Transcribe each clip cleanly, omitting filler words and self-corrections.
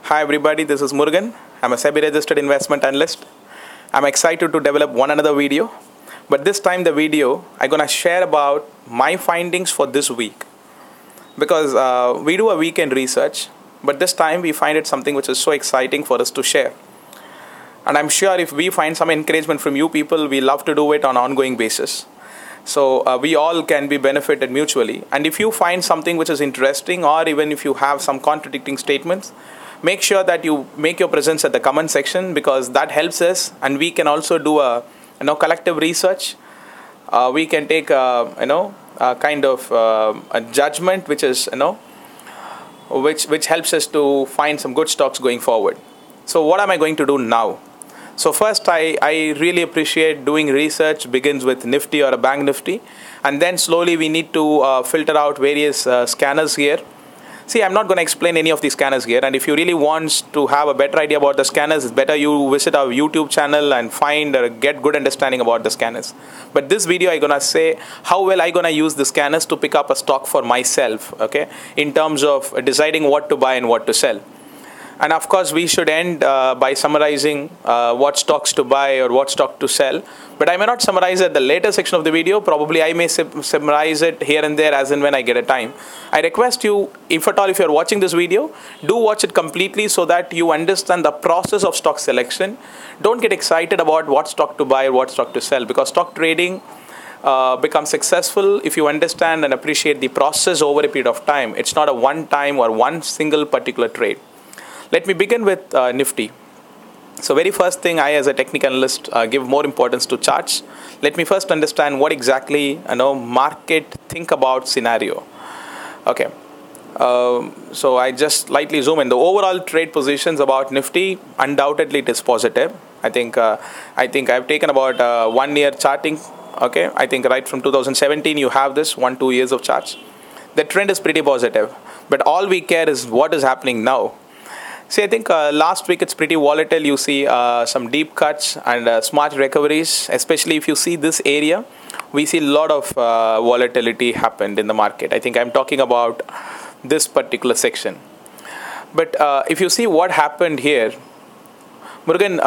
Hi everybody, this is Murugan. I'm a SEBI registered investment analyst. I'm excited to develop one another video. But this time the video, I'm going to share about my findings for this week. Because we do a weekend research, but this time we find it something which is so exciting for us to share. And I'm sure if we find some encouragement from you people, we love to do it on an ongoing basis. So we all can be benefited mutually. And if you find something which is interesting, or even if you have some contradicting statements, make sure that you make your presence at the comment section, because that helps us, and we can also do a collective research. We can take a kind of a judgment which is which helps us to find some good stocks going forward. So what am I going to do now? So first, I really appreciate doing research begins with Nifty or a Banknifty, and then slowly we need to filter out various scanners here. See, I'm not going to explain any of these scanners here, and if you really want to have a better idea about the scanners, it's better you visit our YouTube channel and find or get good understanding about the scanners. But this video, I'm going to say how well I'm going to use the scanners to pick up a stock for myself, okay, in terms of deciding what to buy and what to sell. And of course, we should end by summarizing what stocks to buy or what stock to sell. But I may not summarize at the later section of the video. Probably I may summarize it here and there as and when I get a time. I request you, if at all, if you're watching this video, do watch it completely so that you understand the process of stock selection. Don't get excited about what stock to buy or what stock to sell, because stock trading becomes successful if you understand and appreciate the process over a period of time. It's not a one-time or one single particular trade. Let me begin with Nifty. So very first thing, I as a technical analyst give more importance to charts. Let me first understand what exactly market think about scenario. Okay. So I just lightly zoom in. The overall trade positions about Nifty, undoubtedly it is positive. I think I've taken about 1 year charting. Okay. I think right from 2017 you have this 1-2 years of charts. The trend is pretty positive. But all we care is what is happening now. See, I think last week it's pretty volatile. You see some deep cuts and smart recoveries. Especially if you see this area, we see a lot of volatility happened in the market. I think I'm talking about this particular section. But if you see what happened here, Murugan,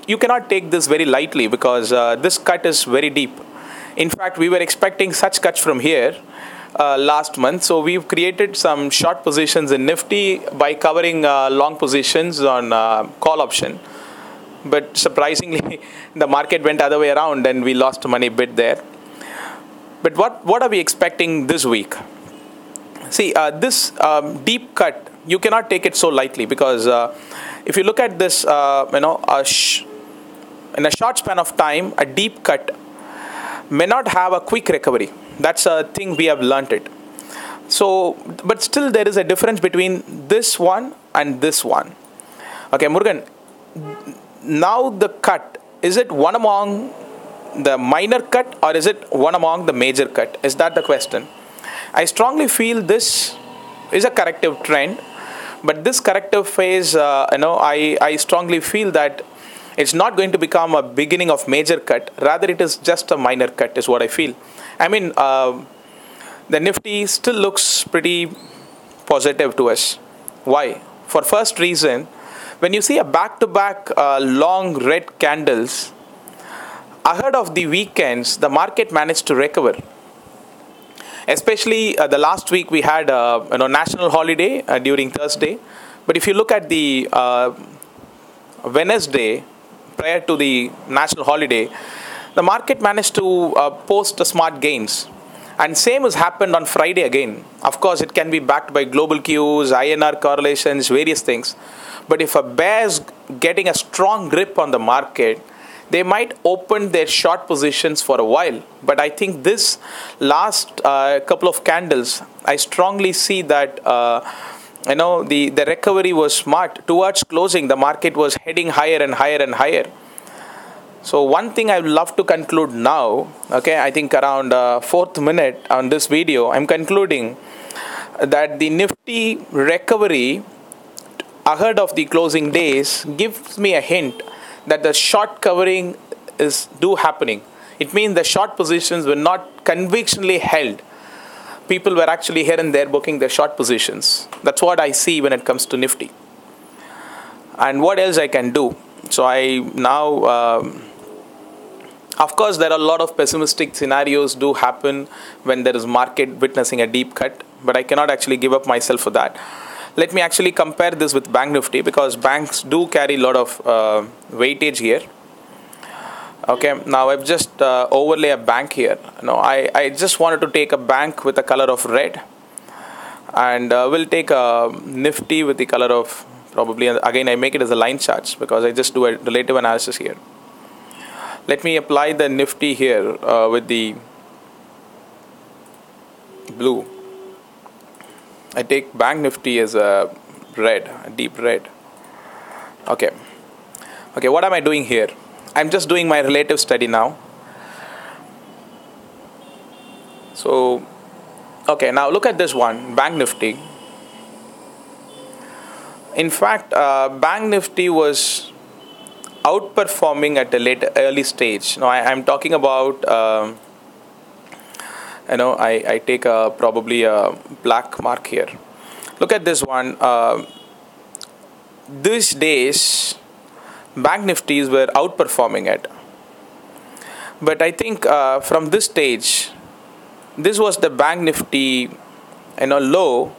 you cannot take this very lightly, because this cut is very deep. In fact, we were expecting such cuts from here last month. So we've created some short positions in Nifty by covering long positions on call option. But surprisingly, the market went the other way around and we lost money a bit there. But what are we expecting this week? See, this deep cut, you cannot take it so lightly, because if you look at this, in a short span of time, a deep cut may not have a quick recovery. That's a thing we have learnt it. So, but still there is a difference between this one and this one. Okay, Murugan, now the cut, is it one among the minor cut or is it one among the major cut? Is that the question? I strongly feel this is a corrective trend, but this corrective phase, I strongly feel that it's not going to become a beginning of major cut. Rather, it is just a minor cut is what I feel. I mean, the Nifty still looks pretty positive to us. Why? For first reason, when you see a back-to-back long red candles, ahead of the weekends, the market managed to recover. Especially the last week we had national holiday during Thursday. But if you look at the Wednesday, prior to the national holiday, the market managed to post smart gains. And same has happened on Friday again. Of course, it can be backed by global cues, INR correlations, various things. But if a bear is getting a strong grip on the market, they might open their short positions for a while. But I think this last couple of candles, I strongly see that the recovery was smart. Towards closing, the market was heading higher and higher and higher. So one thing I would love to conclude now, okay, I think around 4th minute on this video, I'm concluding that the Nifty recovery ahead of the closing days gives me a hint that the short covering is happening. It means the short positions were not convictionally held. People were actually here and there booking their short positions. That's what I see when it comes to Nifty. and what else I can do. So I now of course there are a lot of pessimistic scenarios do happen when there is market witnessing a deep cut, but I cannot actually give up myself for that. Let me actually compare this with Bank Nifty, because banks do carry a lot of weightage here. Okay, now I've just overlay a bank here. Now I just wanted to take a bank with the color of red, and we'll take a Nifty with the color of, probably again I make it as a line charts because I just do a relative analysis here. Let me apply the Nifty here with the blue. I take Bank Nifty as a red, a deep red. Okay, what am I doing here? I'm just doing my relative study now. So okay, now look at this one, Bank Nifty. In fact, Bank Nifty was outperforming at a early stage. Now I'm talking about I take probably a black mark here. Look at this one. These days Bank Nifties were outperforming it, but I think from this stage, this was the Bank Nifty low,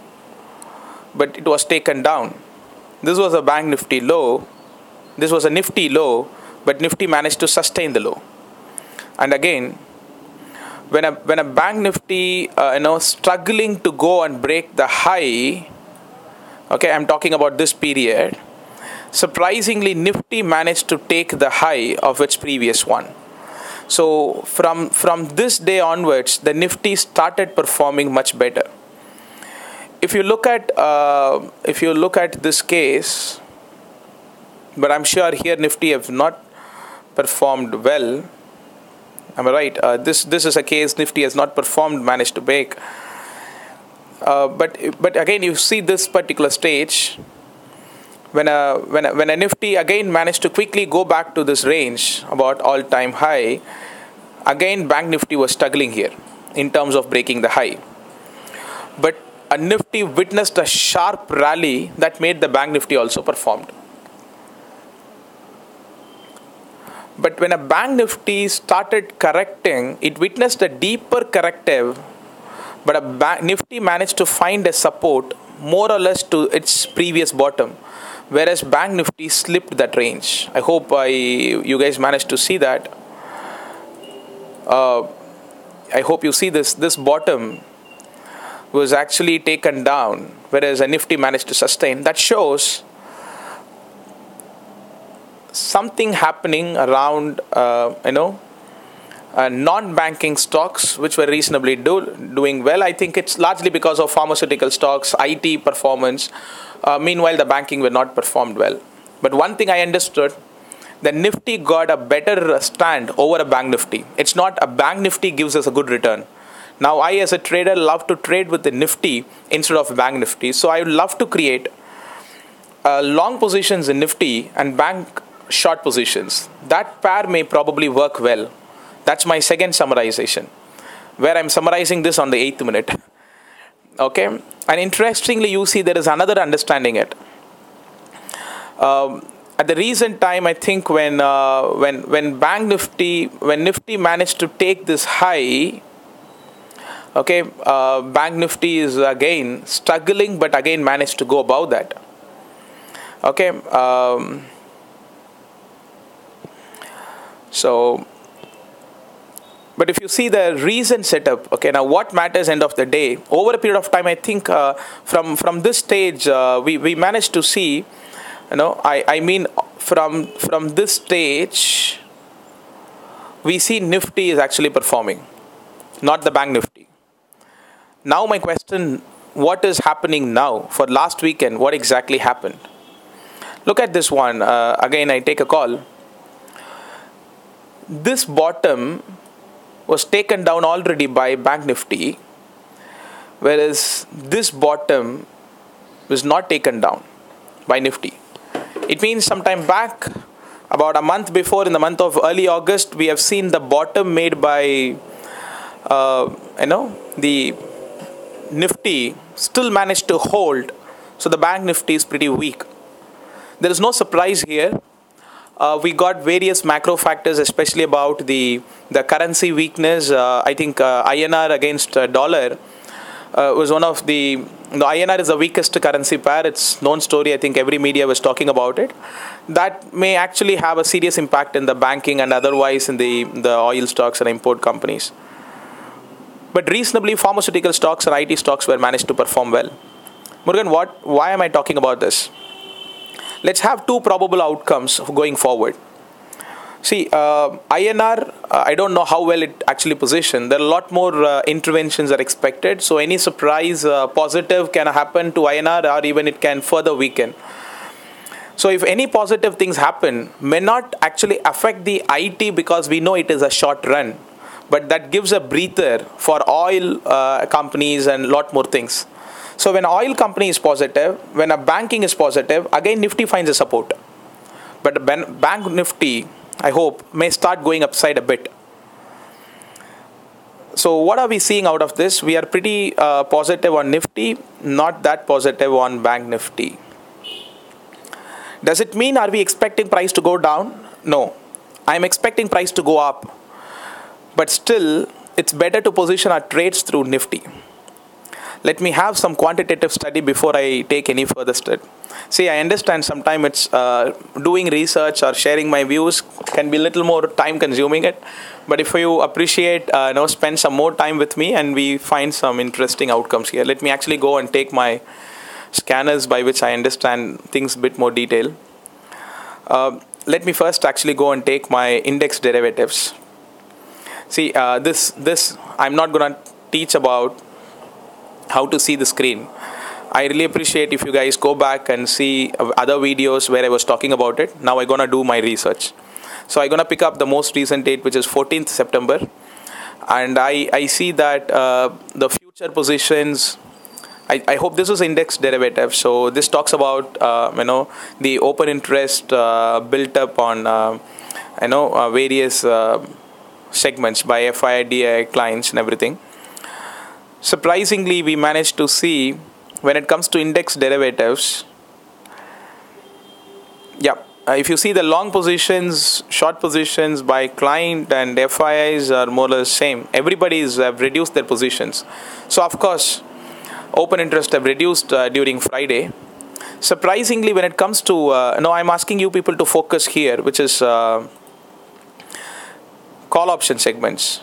but it was taken down. This was a Bank Nifty low, this was a Nifty low, but Nifty managed to sustain the low. And again, when a Bank Nifty struggling to go and break the high, okay, I'm talking about this period, surprisingly Nifty managed to take the high of its previous one. So from this day onwards, the Nifty started performing much better. If you look at this case, but I'm sure here Nifty have not performed well. Am I right? This is a case Nifty has not performed, managed to break. But again, you see this particular stage, when a Nifty again managed to quickly go back to this range about all-time high, again Bank Nifty was struggling here in terms of breaking the high. But a Nifty witnessed a sharp rally that made the Bank Nifty also performed. But when a Bank Nifty started correcting, it witnessed a deeper corrective, but a Nifty managed to find a support more or less to its previous bottom, whereas Bank Nifty slipped that range. I hope you guys managed to see that. I hope you see this bottom was actually taken down, whereas a Nifty managed to sustain. That shows something happening around non-banking stocks which were reasonably doing well. I think it's largely because of pharmaceutical stocks, IT performance. Meanwhile, the banking were not performed well. But one thing I understood, the Nifty got a better stand over a Bank Nifty. It's not a Bank Nifty gives us a good return. Now I as a trader love to trade with the Nifty instead of Bank Nifty. So I would love to create long positions in Nifty and bank short positions. That pair may probably work well. That's my second summarization, where I'm summarizing this on the 8th minute. Okay, and interestingly, you see there is another understanding it. At the recent time, I think when Nifty managed to take this high, okay, Bank Nifty is again struggling, but again managed to go above that. Okay, but if you see the recent setup, okay, now what matters end of the day, over a period of time, I think from this stage, we managed to see, I mean from this stage, we see Nifty is actually performing, not the Bank Nifty. Now my question, what is happening now? For last weekend, what exactly happened? Look at this one. Again, I take a call. This bottom was taken down already by Bank Nifty, whereas this bottom was not taken down by Nifty. It means sometime back, about a month before, in the month of early August, we have seen the bottom made by the Nifty still managed to hold. So the Bank Nifty is pretty weak. There is no surprise here. We got various macro factors, especially about the currency weakness. I think INR against dollar was one of the INR is the weakest currency pair. It's known story. I think every media was talking about it. That may actually have a serious impact in the banking and otherwise in the oil stocks and import companies. But reasonably, pharmaceutical stocks and IT stocks were managed to perform well. Murugan, why am I talking about this? Let's have two probable outcomes going forward. See, INR, I don't know how well it actually positioned. There are a lot more interventions are expected. So any surprise positive can happen to INR, or even it can further weaken. So if any positive things happen, may not actually affect the IT because we know it is a short run. But that gives a breather for oil companies and a lot more things. So when oil company is positive, when a banking is positive, again Nifty finds a support. But Banknifty, I hope, may start going upside a bit. So what are we seeing out of this? We are pretty positive on Nifty, not that positive on Banknifty. Does it mean are we expecting price to go down? No. I'm expecting price to go up. But still, it's better to position our trades through Nifty. Let me have some quantitative study before I take any further step. See, I understand sometimes it's doing research or sharing my views can be a little more time consuming it. But if you appreciate, spend some more time with me and we find some interesting outcomes here. Let me actually go and take my scanners by which I understand things a bit more detail. Let me first actually go and take my index derivatives. See, this I'm not going to teach about how to see the screen. I really appreciate if you guys go back and see other videos where I was talking about it. Now I'm going to do my research. So I'm going to pick up the most recent date, which is 14th September. And I see that the future positions, I hope this is index derivative. So this talks about, the open interest built up on, various segments by FI, DI clients and everything. Surprisingly, we managed to see when it comes to index derivatives, if you see the long positions, short positions by client and FIs are more or less same. Everybody have reduced their positions. So of course, open interest have reduced during Friday. Surprisingly, when it comes to, I'm asking you people to focus here, which is call option segments.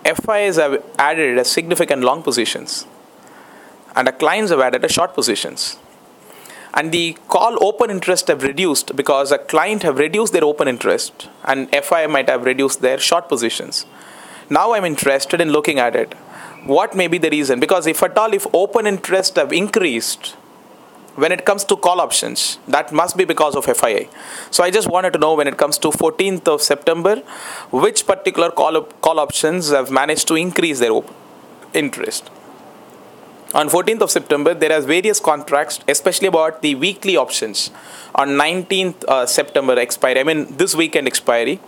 FIs have added a significant long positions and the clients have added a short positions. And the call open interest have reduced because a client have reduced their open interest and FI might have reduced their short positions. Now I'm interested in looking at it. What may be the reason? Because if open interest have increased when it comes to call options, that must be because of FIA. So I just wanted to know when it comes to 14th of September, which particular call options have managed to increase their open interest. On 14th of September, there are various contracts, especially about the weekly options. On 19th September expiry, this weekend expiry,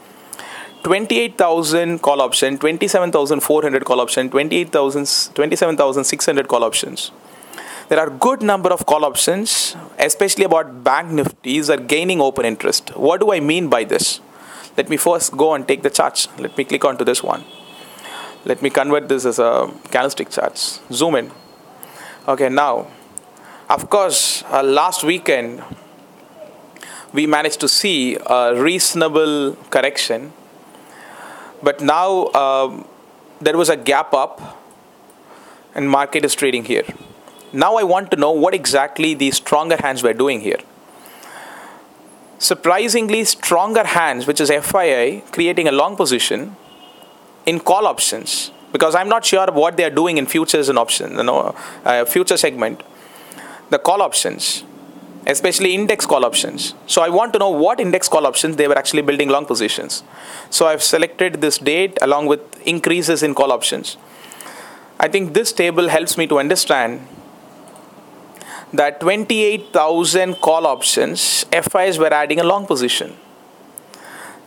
28,000 call option, 27,400 call option, 27,600 call options. There are good number of call options, especially about bank nifties are gaining open interest. What do I mean by this? Let me first go and take the charts. Let me click onto this one. Let me convert this as a candlestick charts. Zoom in. Okay, now, of course, last weekend, we managed to see a reasonable correction. But now, there was a gap up and market is trading here. Now I want to know what exactly the stronger hands were doing here. Surprisingly, stronger hands, which is FII, creating a long position in call options. Because I'm not sure what they are doing in futures and options, future segment. The call options, especially index call options. So I want to know what index call options they were actually building long positions. So I've selected this date along with increases in call options. I think this table helps me to understand that 28,000 call options, FIs were adding a long position.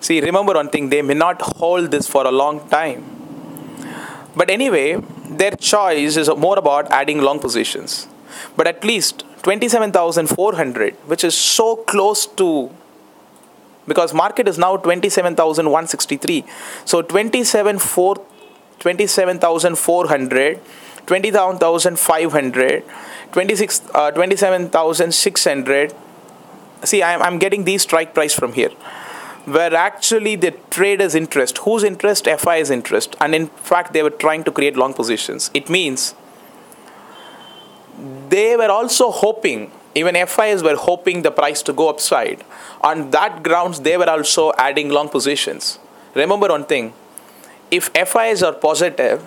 See, remember one thing, they may not hold this for a long time. But anyway, their choice is more about adding long positions. But at least 27,400, which is so close to, because market is now 27,163. So 27,400, 20,500, 27,600. See, I'm getting these strike price from here, where actually the trader's interest, whose interest? FI's interest. And in fact, they were trying to create long positions. It means they were also hoping, even FIs were hoping the price to go upside. On that grounds, they were also adding long positions. Remember one thing, if FIs are positive,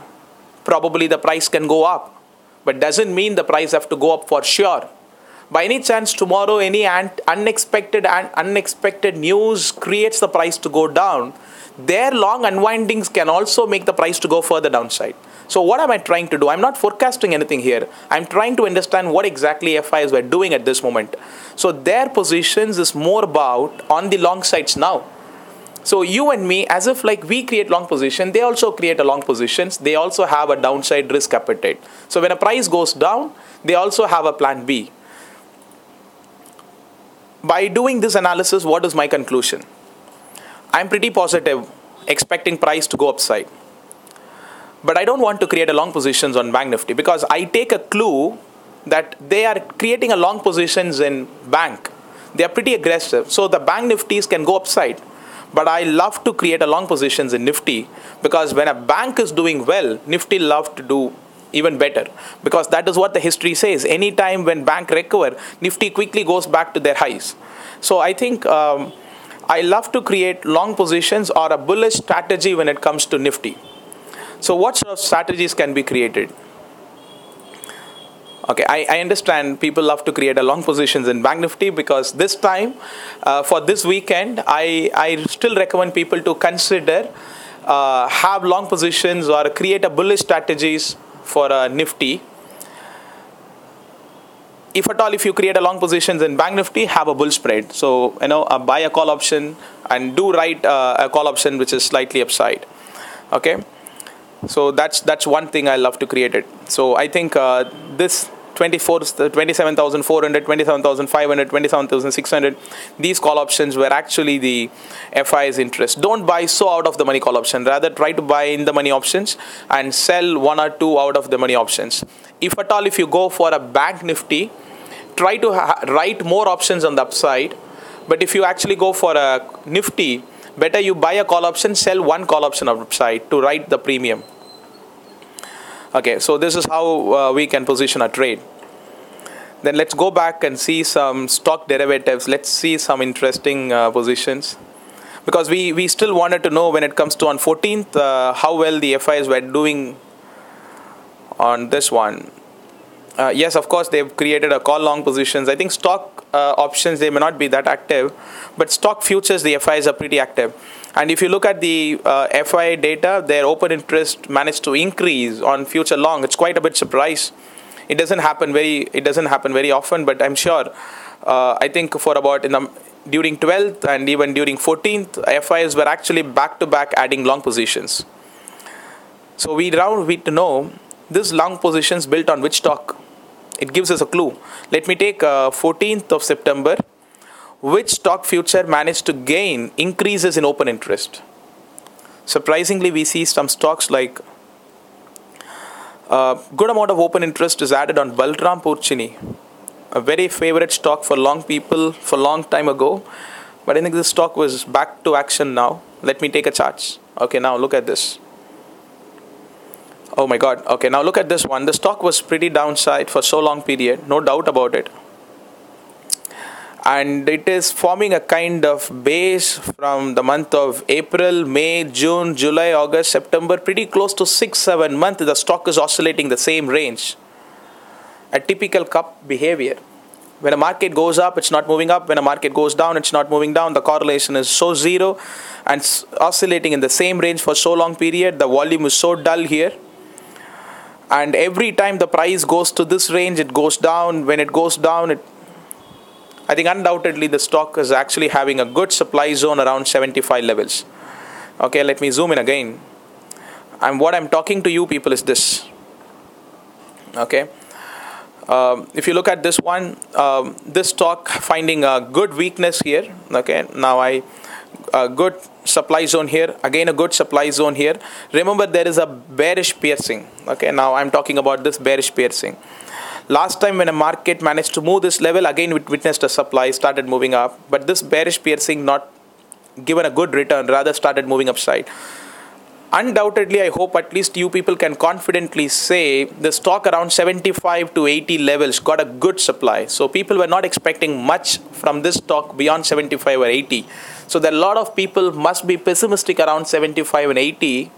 probably the price can go up. But doesn't mean the price have to go up for sure. By any chance tomorrow any unexpected news creates the price to go down, their long unwindings can also make the price to go further downside. So what am I trying to do? I'm not forecasting anything here. I'm trying to understand what exactly FIs were doing at this moment. So their positions is more about on the long sides now. So you and me, as if like we create long position, they also create a long positions. They also have a downside risk appetite. So when a price goes down, they also have a plan B. By doing this analysis, what is my conclusion? I'm pretty positive, expecting price to go upside. But I don't want to create a long positions on Banknifty, because I take a clue that they are creating a long positions in bank. They are pretty aggressive. So the bank Nifties can go upside. But I love to create a long positions in Nifty, because when a bank is doing well, Nifty love to do even better, because that is what the history says. Anytime when bank recover, Nifty quickly goes back to their highs. So I think I love to create long positions or a bullish strategy when it comes to Nifty. So what sort of strategies can be created? Okay, I understand people love to create a long positions in Bank Nifty, because this time for this weekend, I still recommend people to consider have long positions or create a bullish strategies for Nifty. If at all, if you create a long positions in Bank Nifty, have a bull spread. So, buy a call option and do write a call option which is slightly upside. Okay. So that's one thing I love to create it. So I think this 27,400, 27,500, 27,600, these call options were actually the FI's interest. Don't buy so out of the money call option. Rather try to buy in the money options and sell one or two out of the money options. If at all, if you go for a Bank Nifty, try to write more options on the upside. But if you actually go for a Nifty, better you buy a call option, sell one call option on the upside to write the premium. Okay, so this is how we can position a trade. Then let's go back and see some stock derivatives. Let's see some interesting positions, because we still wanted to know when it comes to on 14th how well the FIs were doing on this one. Yes, of course, they've created a call long positions. I think stock options, they may not be that active, but stock futures, the FIs are pretty active. And if you look at the FI data, their open interest managed to increase on future long. It's quite a bit surprise. It doesn't happen very often, but I'm sure. I think for about during 12th and even during 14th, FIs were actually back to back adding long positions. So we to know this long positions built on which stock. It gives us a clue. Let me take 14th of September. Which stock future managed to gain increases in open interest? Surprisingly, we see some stocks like good amount of open interest is added on Balram Purchini, a very favorite stock for long people for long time ago. But I think this stock was back to action now. Let me take a chart. Okay, now look at this. Oh my God. Okay, now look at this one. The stock was pretty downside for so long period, no doubt about it. And it is forming a kind of base from the month of April, May, June, July, August, September, pretty close to 6-7 months. The stock is oscillating the same range. A typical cup behavior. When a market goes up, it's not moving up. When a market goes down, it's not moving down. The correlation is so zero and oscillating in the same range for so long period. The volume is so dull here. And every time the price goes to this range, it goes down. When it goes down, I think undoubtedly the stock is actually having a good supply zone around 75 levels. Okay, let me zoom in again. And what I'm talking to you people is this. Okay. If you look at this one, this stock finding a good weakness here. Okay, now a good supply zone here, again a good supply zone here. Remember, there is a bearish piercing. Okay, now I'm talking about this bearish piercing. Last time when a market managed to move this level, again it witnessed a supply, started moving up, but this bearish piercing not given a good return, rather started moving upside. Undoubtedly, I hope at least you people can confidently say the stock around 75 to 80 levels got a good supply. So people were not expecting much from this stock beyond 75 or 80. So there are a lot of people must be pessimistic around 75 and 80.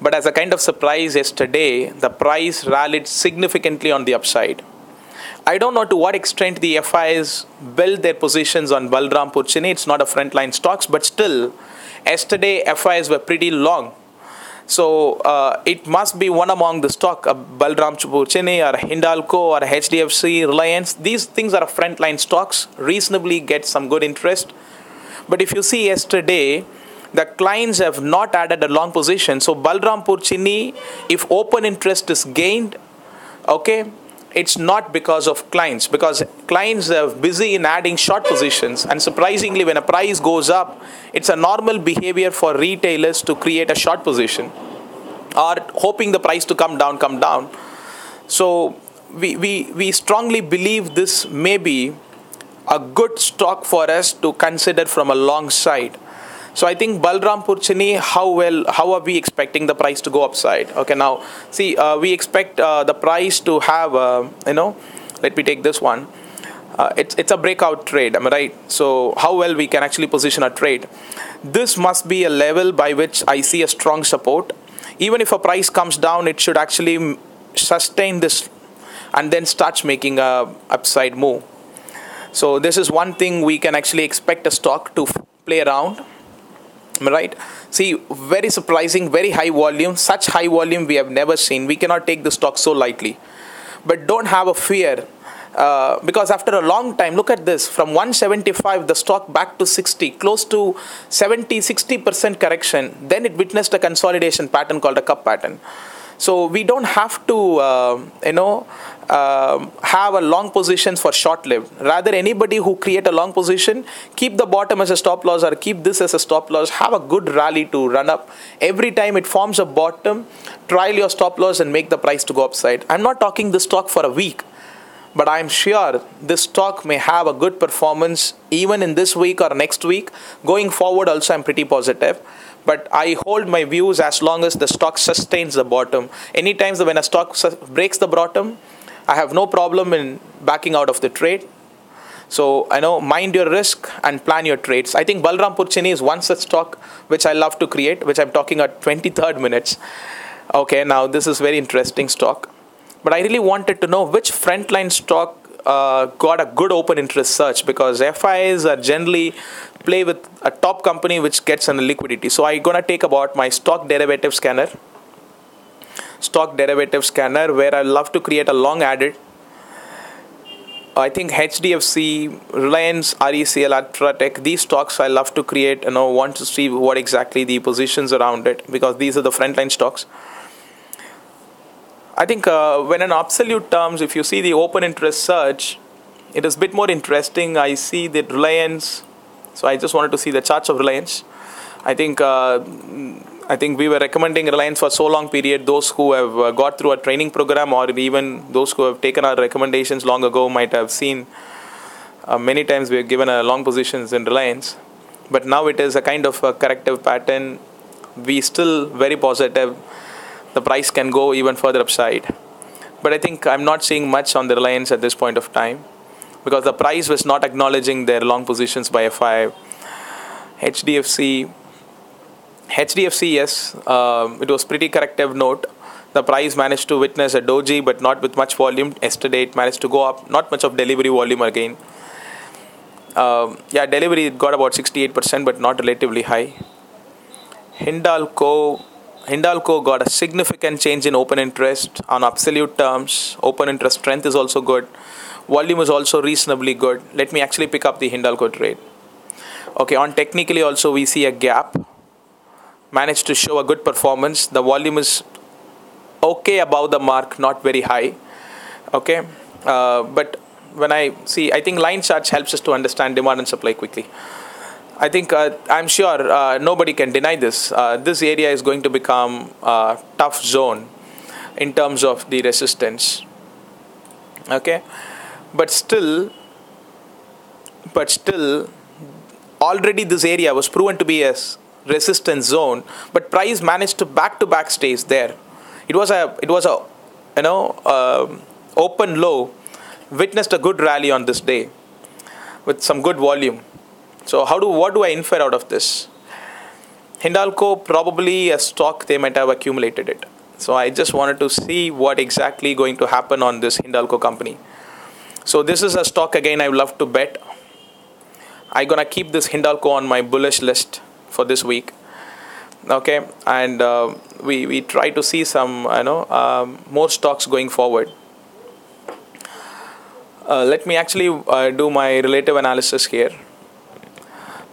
But as a kind of surprise yesterday, the price rallied significantly on the upside. I don't know to what extent the FIs build their positions on Balrampur Chini. It's not a frontline stocks, but still, yesterday FIs were pretty long. So it must be one among the stock, Balrampur Chini or Hindalco or HDFC, Reliance. These things are frontline stocks, reasonably get some good interest. But if you see yesterday, the clients have not added a long position. So Balrampur Chini, if open interest is gained, okay, it's not because of clients, because clients are busy in adding short positions, and surprisingly when a price goes up, it's a normal behavior for retailers to create a short position or hoping the price to come down. So we strongly believe this may be a good stock for us to consider from a long side. So I think Balrampur Chini, how are we expecting the price to go upside? Okay, now see, we expect the price to have, let me take this one. It's a breakout trade, am I right? So how well we can actually position a trade. This must be a level by which I see a strong support. Even if a price comes down, it should actually sustain this and then starts making a upside move. So this is one thing we can actually expect a stock to play around. Right? See, very surprising, very high volume. Such high volume we have never seen. We cannot take the stock so lightly. But don't have a fear. Because after a long time, look at this. From 175, the stock back to 60. Close to 60% correction. Then it witnessed a consolidation pattern called a cup pattern. So we don't have to, have a long positions for short-lived. Rather, anybody who create a long position, keep the bottom as a stop loss or keep this as a stop loss. Have a good rally to run up. Every time it forms a bottom, trial your stop loss and make the price to go upside. I'm not talking this stock for a week, but I'm sure this stock may have a good performance even in this week or next week. Going forward also, I'm pretty positive. But I hold my views as long as the stock sustains the bottom. Anytime when a stock breaks the bottom, I have no problem in backing out of the trade. So I know, mind your risk and plan your trades. I think Balrampur Chini is one such stock which I love to create, which I'm talking at 23rd minutes. Okay, now this is very interesting stock. But I really wanted to know which frontline stock got a good open interest search, because FIs are generally play with a top company which gets an liquidity. So I'm gonna take about my stock derivative scanner, where I love to create a long added. I think HDFC, Reliance, RECL, Ultratech, these stocks I love to create. Want to see what exactly the positions around it, because these are the frontline stocks. I think when in absolute terms, if you see the open interest search, it is a bit more interesting. I see that Reliance. So I just wanted to see the charts of Reliance. I think we were recommending Reliance for so long period. Those who have got through a training program, or even those who have taken our recommendations long ago, might have seen many times we have given a long positions in Reliance. But now it is a kind of a corrective pattern. We still very positive. The price can go even further upside. But I think I'm not seeing much on the Reliance at this point of time, because the price was not acknowledging their long positions by FI. HDFC, yes, it was pretty corrective note. The price managed to witness a doji, but not with much volume. Yesterday it managed to go up, not much of delivery volume again. Delivery got about 68%, but not relatively high. Hindalco got a significant change in open interest on absolute terms. Open interest strength is also good. Volume is also reasonably good. Let me actually pick up the Hindalco trade. Okay, on technically also we see a gap. Managed to show a good performance. The volume is okay above the mark, not very high. Okay, but when I see, I think line charts helps us to understand demand and supply quickly. I think I'm sure nobody can deny this. This area is going to become a tough zone in terms of the resistance. Okay, but still, already this area was proven to be a resistance zone, but price managed to back stays there. It was a open low, witnessed a good rally on this day with some good volume. So what do I infer out of this? Hindalco, probably a stock, they might have accumulated it. So I just wanted to see what exactly going to happen on this Hindalco company. So this is a stock again I would love to bet. I'm gonna keep this Hindalco on my bullish list for this week. Okay, and we try to see some more stocks going forward. Let me actually do my relative analysis here,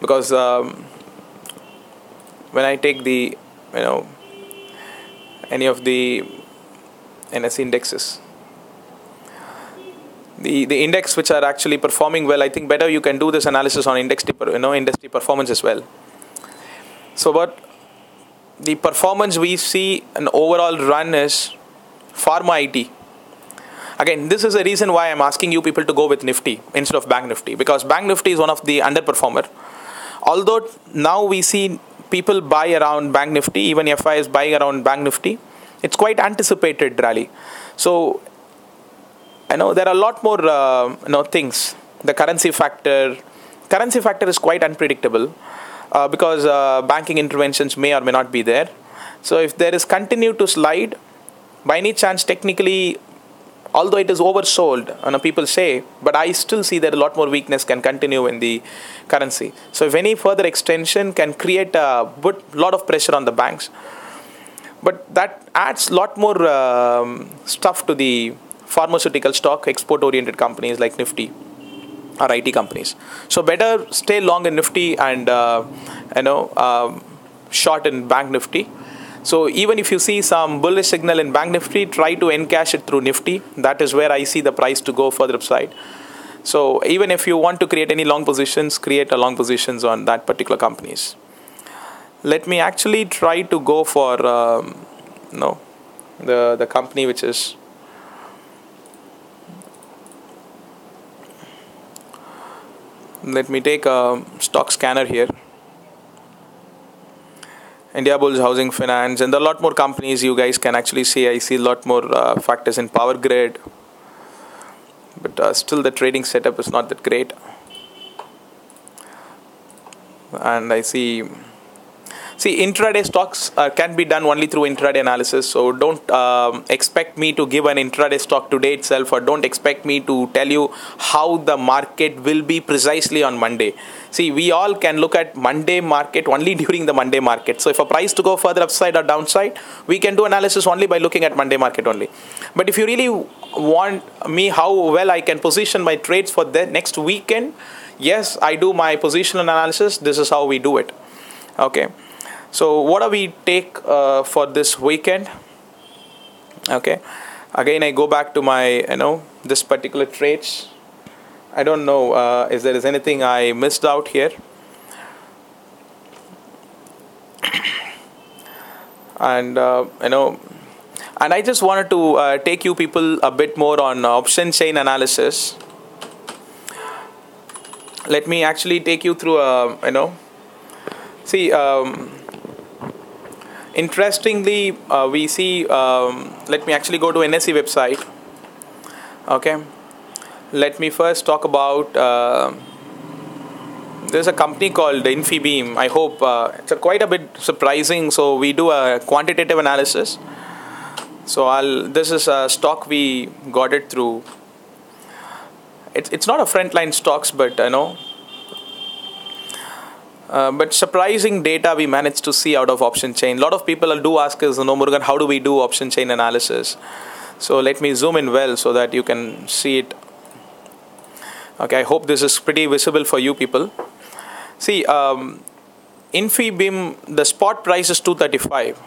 because when I take the any of the NS indexes, the index which are actually performing well, I think better you can do this analysis on industry performance as well. So but the performance we see an overall run is pharma IT. Again, this is the reason why I'm asking you people to go with Nifty instead of Banknifty, because Banknifty is one of the underperformer. Although now we see people buy around Banknifty, even FI is buying around Banknifty, it's quite anticipated rally. So I know there are a lot more things. The currency factor is quite unpredictable because banking interventions may or may not be there. So if there is continue to slide, by any chance technically, although it is oversold, people say, but I still see that a lot more weakness can continue in the currency. So if any further extension can create a lot of pressure on the banks, but that adds a lot more stuff to the pharmaceutical stock, export-oriented companies like Nifty or IT companies. So better stay long in Nifty and short in Banknifty. So even if you see some bullish signal in Banknifty, try to encash it through Nifty. That is where I see the price to go further upside. So even if you want to create any long positions, create a long positions on that particular companies. Let me actually try to go for the company which is let me take a stock scanner here. India Bulls Housing Finance, and there are a lot more companies you guys can actually see. I see a lot more factors in Power Grid, but still the trading setup is not that great. And I see intraday stocks can be done only through intraday analysis. So don't expect me to give an intraday stock today itself, or don't expect me to tell you how the market will be precisely on Monday. See, we all can look at Monday market only during the Monday market. So if a price to go further upside or downside, we can do analysis only by looking at Monday market only. But if you really want me how well I can position my trades for the next weekend, yes, I do my positional analysis. This is how we do it. Okay. So what do we take for this weekend? Okay, again I go back to my this particular trades. I don't know if there is anything I missed out here. And and I just wanted to take you people a bit more on option chain analysis. Let me actually take you through see. Interestingly, we see, let me actually go to NSE website. Okay, let me first talk about, there's a company called Infibeam. I hope it's quite a bit surprising. So we do a quantitative analysis. So this is a stock we got it through. It's not a frontline stocks, but but surprising data we managed to see out of option chain. A lot of people do ask us, Murugan, how do we do option chain analysis? So let me zoom in well so that you can see it. Okay, I hope this is pretty visible for you people. See, Infibeam, the spot price is 235.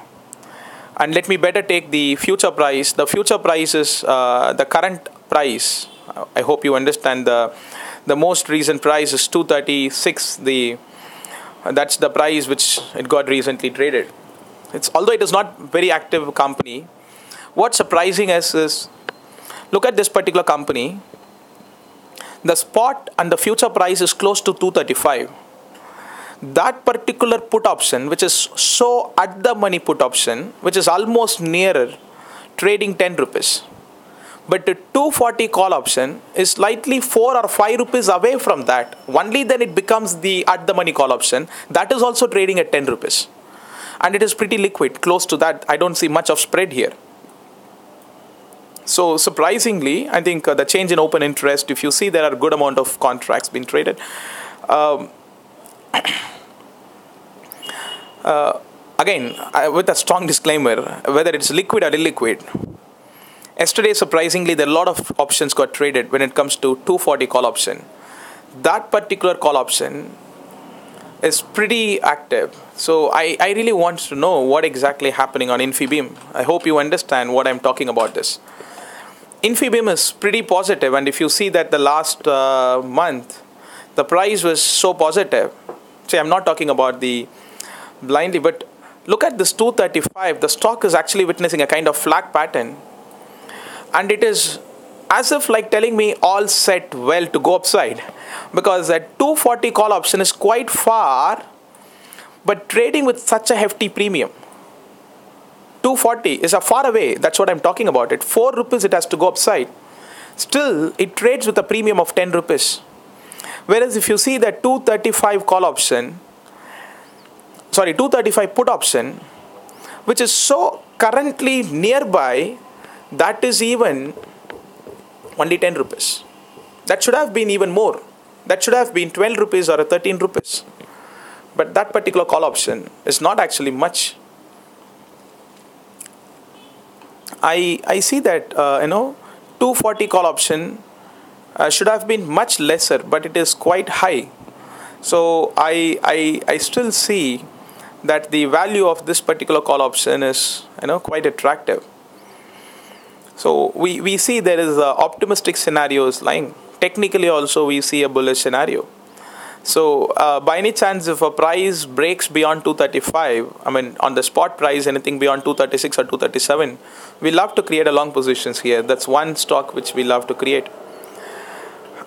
And let me better take the future price. The future price is the current price. I hope you understand the most recent price is 236. That's the price which it got recently traded. Although it is not very active company. What's surprising us is, look at this particular company. The spot and the future price is close to 235. That particular put option, which is so at the money put option, which is almost nearer trading 10 rupees. But the 240 call option is slightly 4 or 5 rupees away from that. Only then it becomes the at the money call option. That is also trading at 10 rupees. And it is pretty liquid, close to that. I don't see much of spread here. So surprisingly, I think the change in open interest, if you see there are a good amount of contracts being traded. Again, with a strong disclaimer, whether it's liquid or illiquid. Yesterday, surprisingly, there are a lot of options got traded when it comes to 240 call option. That particular call option is pretty active. So I really want to know what exactly happening on Infibeam. I hope you understand what I'm talking about this. Infibeam is pretty positive, and if you see that the last month, the price was so positive. See, I'm not talking about the blindly, but look at this 235. The stock is actually witnessing a kind of flag pattern. And it is as if like telling me all set well to go upside. Because that 240 call option is quite far, but trading with such a hefty premium. 240 is a far away. That's what I'm talking about. At 4 rupees it has to go upside. Still, it trades with a premium of 10 rupees. Whereas if you see that 235 call option, 235 put option, which is so currently nearby, that is even only 10 rupees. That should have been even more. That should have been 12 rupees or 13 rupees. But that particular call option is not actually much. I see that 240 call option should have been much lesser, but it is quite high. So I still see that the value of this particular call option is quite attractive. So we see there is optimistic scenarios lying. Technically also we see a bullish scenario. So by any chance, if a price breaks beyond 235, I mean on the spot price, anything beyond 236 or 237, we love to create a long positions here. That's one stock which we love to create.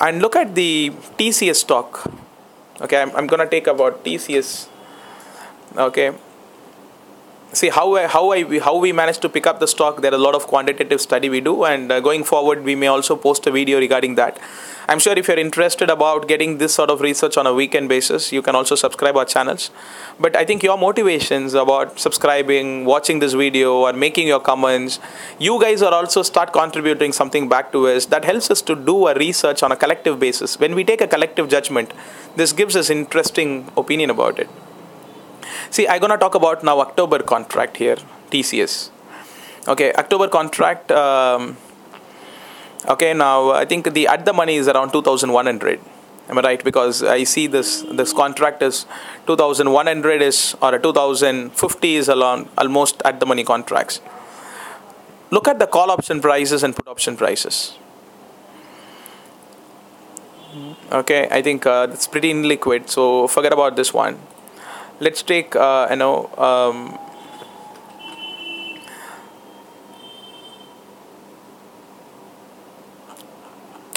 And look at the TCS stock. Okay, I'm going to take about TCS. Okay. See how we managed to pick up the stock. There are a lot of quantitative study we do, and going forward we may also post a video regarding that. I'm sure if you're interested about getting this sort of research on a weekend basis, you can also subscribe our channels. But I think your motivations about subscribing, watching this video, or making your comments, you guys are also start contributing something back to us. That helps us to do a research on a collective basis. When we take a collective judgment, this gives us interesting opinion about it. See, I'm going to talk about now October contract here, TCS. Okay, October contract. Okay, now I think the at the money is around 2,100. Am I right? Because I see this contract is 2,100 is or 2,050 is almost at the money contracts. Look at the call option prices and put option prices. Okay, I think it's pretty illiquid, so forget about this one. Let's take I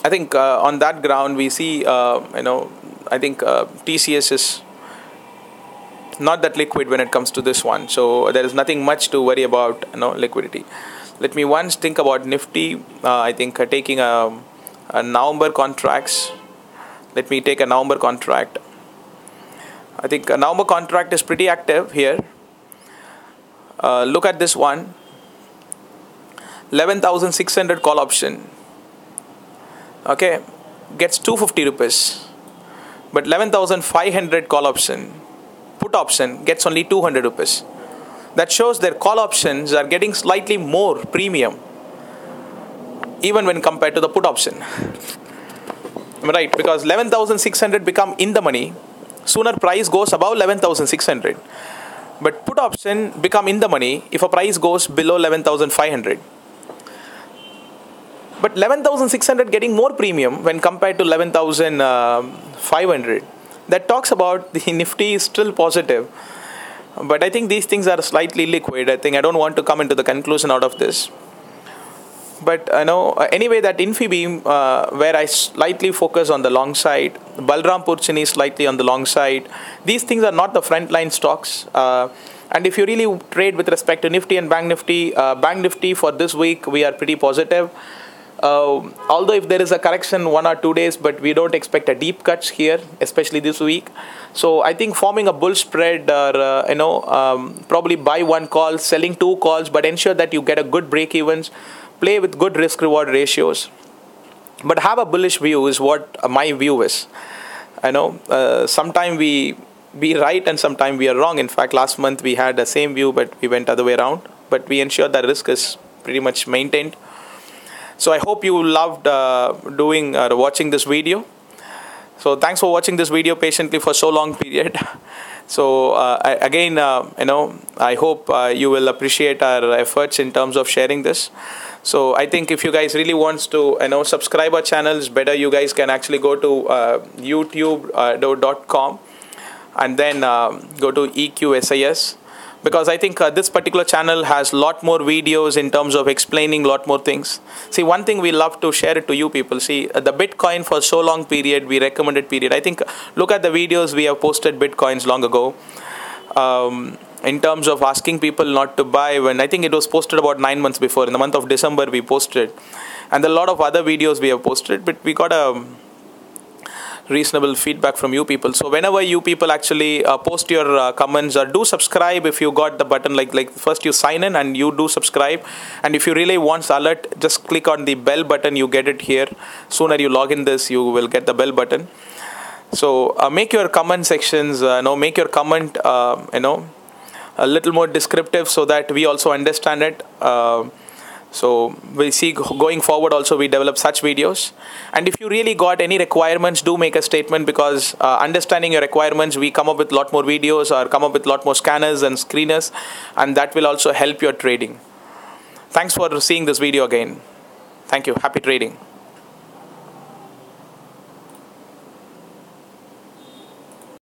think on that ground we see I think TCS is not that liquid when it comes to this one, so there is nothing much to worry about liquidity. Let me once think about Nifty. I think taking a November contracts. Let me take a November contract. I think a November contract is pretty active here. Look at this one. 11,600 call option. Okay, gets 250 rupees. But 11,500 call option, put option gets only 200 rupees. That shows their call options are getting slightly more premium, even when compared to the put option. Right, because 11,600 become in the money. Sooner price goes above 11,600, but put option become in the money if a price goes below 11,500. But 11,600 getting more premium when compared to 11,500. That talks about the Nifty is still positive. But I think these things are slightly liquid. I don't want to come into the conclusion out of this. But anyway, that Infibeam, where I slightly focus on the long side, Balrampur Chini slightly on the long side. These things are not the frontline stocks. And if you really trade with respect to Nifty and Banknifty for this week, we are pretty positive. Although if there is a correction 1 or 2 days, but we don't expect a deep cuts here, especially this week. So I think forming a bull spread, or probably buy 1 call, selling 2 calls, but ensure that you get a good break evens, play with good risk reward ratios, but have a bullish view is what my view is. Sometime we be right and sometime we are wrong. In fact, last month we had the same view, but we went other way around. But we ensured that risk is pretty much maintained. So I hope you loved watching this video. So thanks for watching this video patiently for so long period. So I hope you will appreciate our efforts in terms of sharing this. So I think if you guys really wants to subscribe our channels, better you guys can actually go to youtube.com and then go to EQSIS. Because I think this particular channel has lot more videos in terms of explaining lot more things. See, one thing we love to share it to you people. See, the Bitcoin for so long period, we recommended period. I think look at the videos we have posted Bitcoins long ago. In terms of asking people not to buy, when I think it was posted about 9 months before. In the month of December we posted. And a lot of other videos we have posted. But we got a reasonable feedback from you people. So whenever you people actually post your comments, or do subscribe if you got the button, like first you sign in and you do subscribe, and if you really want alert, just click on the bell button. You get it here. Sooner you log in this, you will get the bell button. So make your comment sections, make your comment a little more descriptive so that we also understand it. So we'll see going forward also we develop such videos. And if you really got any requirements, do make a statement, because understanding your requirements, we come up with a lot more videos or come up with a lot more scanners and screeners, and that will also help your trading. Thanks for seeing this video again. Thank you. Happy trading.